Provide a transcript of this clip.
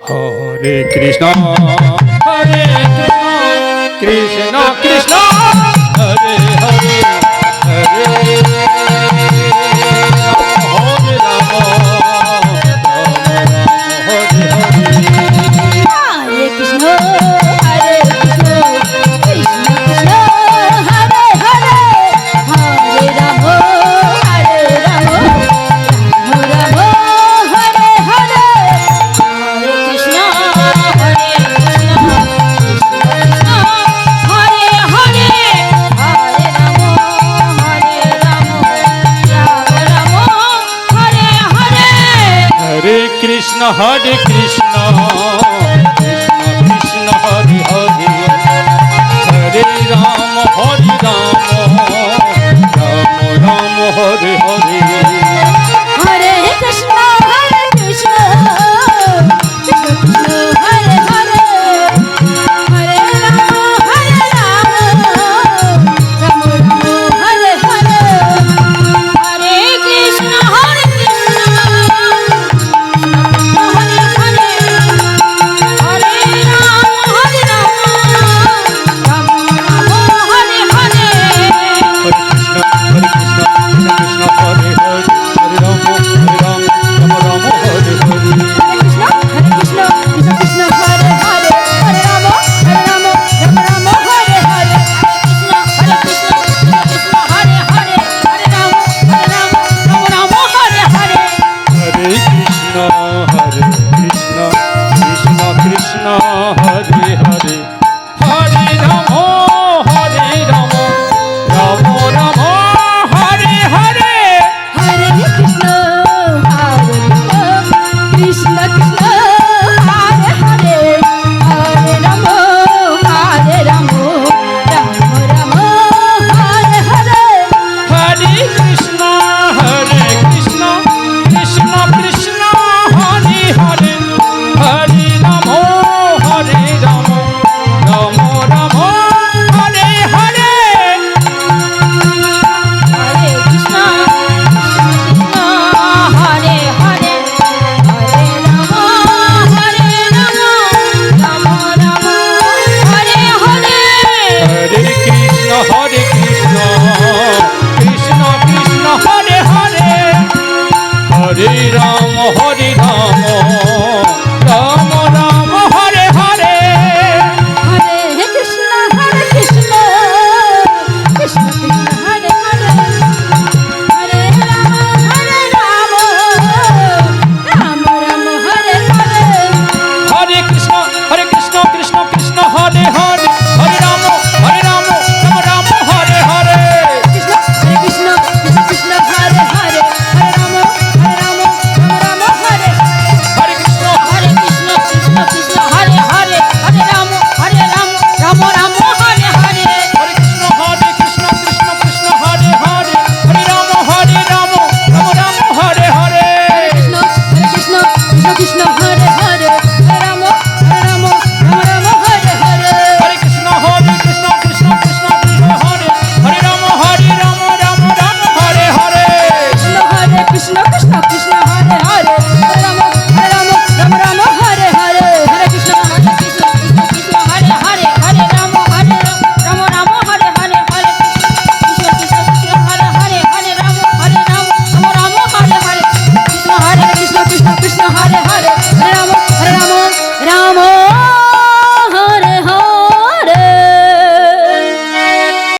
Hare Krishna Hare Krishna Krishna Krishna Hare Hare Hare Hare Ram Hare Hare Hare Krishna Hare Krishna Krishna Krishna Hare Hare Hare Ram Hare Ram Ram Ram Hare Hare Hare Krishna Hare Krishna Krishna Krishna Hare Hare Hare Ram Ram Ram Hare Hare Hare Krishna Hare Krishna Krishna Krishna Hare Hare Hare Ram Ram Ram Hare Hare